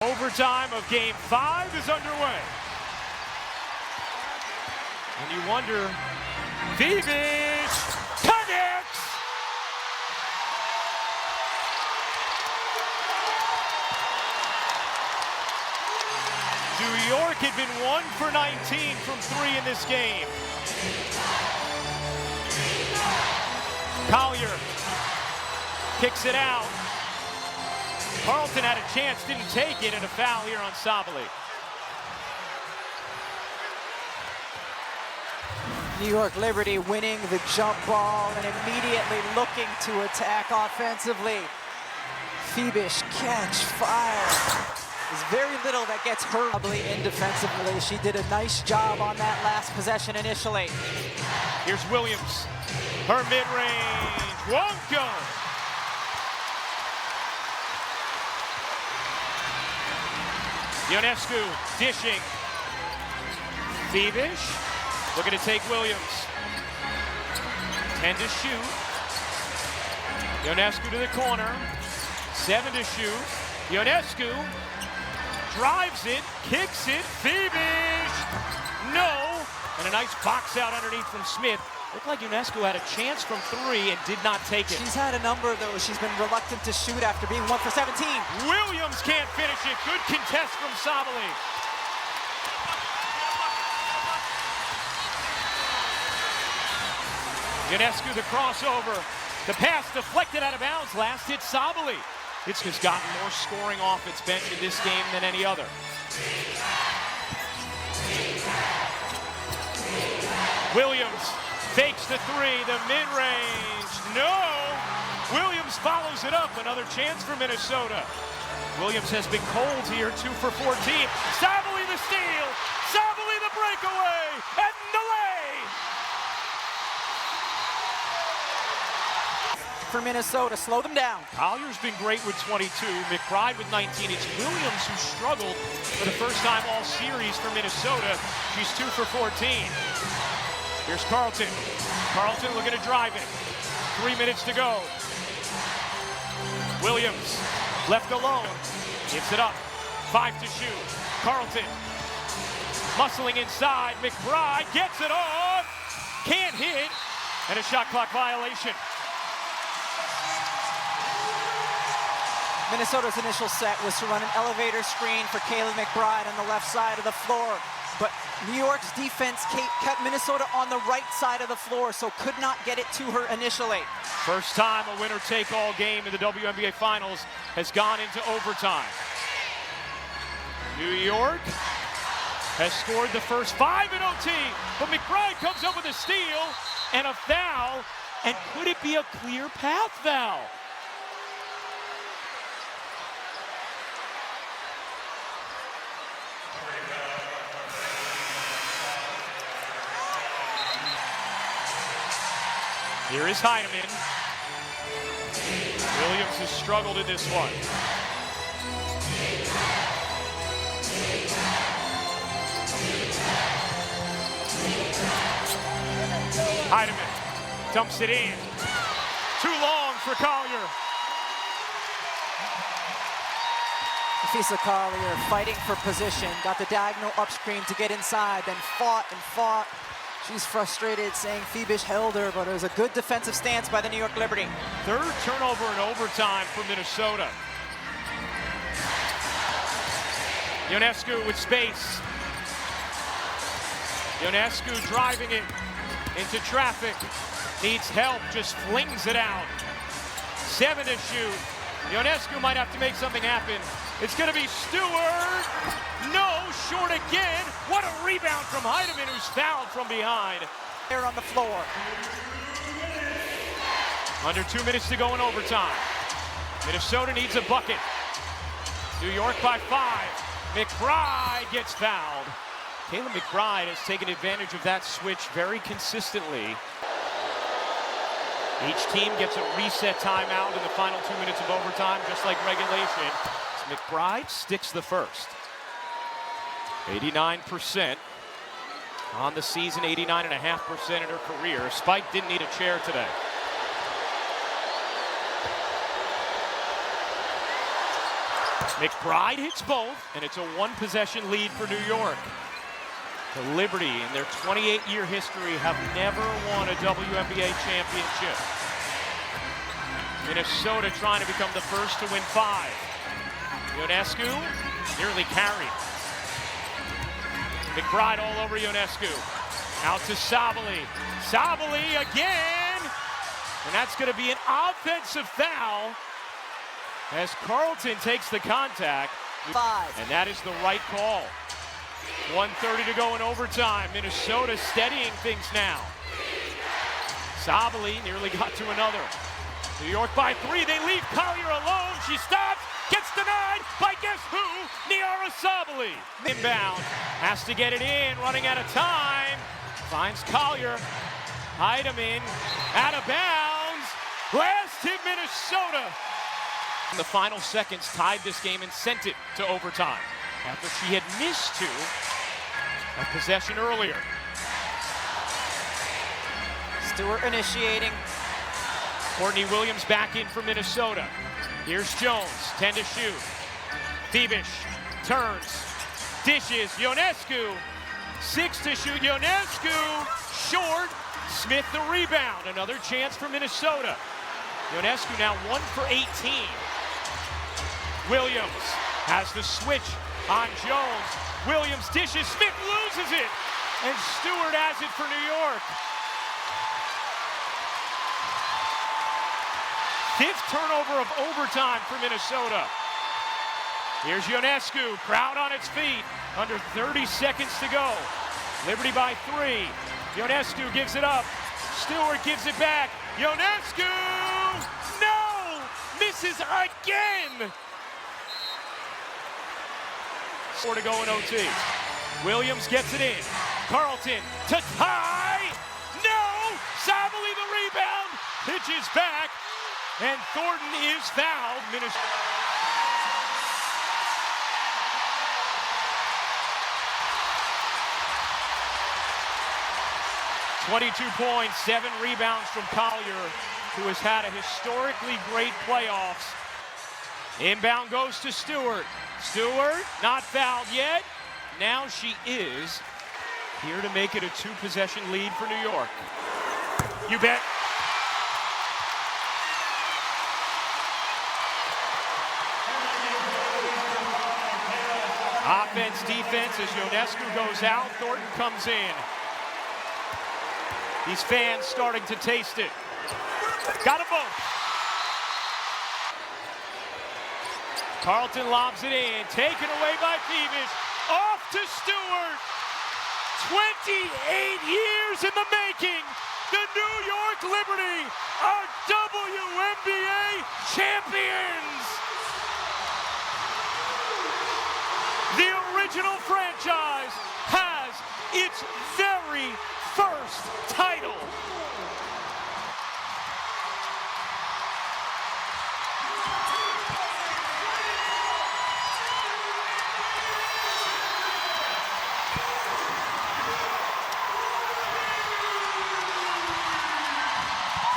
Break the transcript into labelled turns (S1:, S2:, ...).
S1: Overtime of Game 5 is underway. And you wonder, Phoebus connects! New York had been 1 for 19 from 3 in this game. Collier kicks it out. Carlton had a chance, didn't take it, and a foul here on Sabali.
S2: New York Liberty winning the jump ball and immediately looking to attack offensively. Phoebus catch, fire. There's very little that gets her in defensively. She did a nice job on that last possession initially.
S1: Here's Williams. Her mid-range won't go. Ionescu dishing. Phoebus looking to take Williams. 10 to shoot. Ionescu to the corner. 7 to shoot. Ionescu drives it, kicks it. Phoebus, no. And a nice box out underneath from Smith. Looked like Ionescu had a chance from 3 and did not take it.
S2: She's had a number of those. She's been reluctant to shoot after being 1 for 17.
S1: Williams can't finish it. Good contest from Sabali. Ionescu the crossover. The pass deflected out of bounds. Last hit Sabali. It's just gotten more scoring off its bench in this game than any other. Williams fakes the 3, the mid-range, no! Williams follows it up, another chance for Minnesota. Williams has been cold here, 2 for 14. Sabali the steal, Sabali the breakaway, and the lay!
S2: For Minnesota, slow them down.
S1: Collier's been great with 22, McBride with 19. It's Williams who struggled for the first time all series for Minnesota. She's 2 for 14. Here's Carlton. Carlton looking to drive it. 3 minutes to go. Williams left alone. Gives it up. 5 to shoot. Carlton muscling inside. McBride gets it off. Can't hit. And a shot clock violation.
S2: Minnesota's initial set was to run an elevator screen for Kayla McBride on the left side of the floor. But New York's defense kept Minnesota on the right side of the floor, so could not get it to her initially.
S1: First time a winner-take-all game in the WNBA Finals has gone into overtime. New York has scored the first 5 in OT, but McBride comes up with a steal and a foul, and could it be a clear path foul? Here is Heidemann. Williams has struggled in this one. Heidemann dumps it in. Too long for Collier.
S2: Fisa Collier fighting for position, got the diagonal up screen to get inside, then fought and fought. She's frustrated, saying Phoebus held her, but it was a good defensive stance by the New York Liberty.
S1: 3rd turnover in overtime for Minnesota. Ionescu with space. Ionescu driving it into traffic. Needs help, just flings it out. 7 to shoot. Ionescu might have to make something happen. It's going to be Stewart. No, short again. What a rebound from Heidemann, who's fouled from behind.
S2: There on the floor.
S1: Under 2 minutes to go in overtime. Minnesota needs a bucket. New York by 5. McBride gets fouled. Kayla McBride has taken advantage of that switch very consistently. Each team gets a reset timeout in the final 2 minutes of overtime, just like regulation. McBride sticks the first. 89% on the season, 89.5% in her career. Spike didn't need a chair today. McBride hits both, and it's a one-possession lead for New York. The Liberty, in their 28-year history, have never won a WNBA championship. Minnesota trying to become the first to win 5. Ionescu nearly carried. McBride all over Ionescu. Out to Sabally. Sabally again! And that's going to be an offensive foul as Carlton takes the contact.
S2: 5.
S1: And that is the right call. 1:30 to go in overtime. Minnesota steadying things now. Sabally nearly got to another. New York by 3. They leave Collier alone. She stops. Gets denied by guess who? Niara Sabally. Inbound. Has to get it in. Running out of time. Finds Collier. Heidemann. Out of bounds. Last hit Minnesota. In the final seconds tied this game and sent it to overtime after she had missed 2 a possession earlier.
S2: Stewart initiating.
S1: Courtney Williams back in for Minnesota. Here's Jones, 10 to shoot. Thiebish turns, dishes, Ionescu, 6 to shoot, Ionescu, short, Smith the rebound. Another chance for Minnesota. Ionescu now 1 for 18. Williams has the switch on Jones. Williams dishes, Smith loses it, and Stewart has it for New York. 5th turnover of overtime for Minnesota. Here's Ionescu, crowd on its feet, under 30 seconds to go. Liberty by 3. Ionescu gives it up. Stewart gives it back. Ionescu, no! Misses again! 4 to go in OT. Williams gets it in. Carlton to tie. No! Sabally the rebound. Pitches back. And Thornton is fouled. Minnesota. .22 points, 7 rebounds from Collier, who has had a historically great playoffs. Inbound goes to Stewart. Stewart, not fouled yet. Now she is here to make it a 2-possession lead for New York. You bet. Offense, defense, as Ionescu goes out, Thornton comes in. These fans starting to taste it. Got them both. Carlton lobs it in, taken away by Thiebish. Off to Stewart. 28 years in the making. The New York Liberty are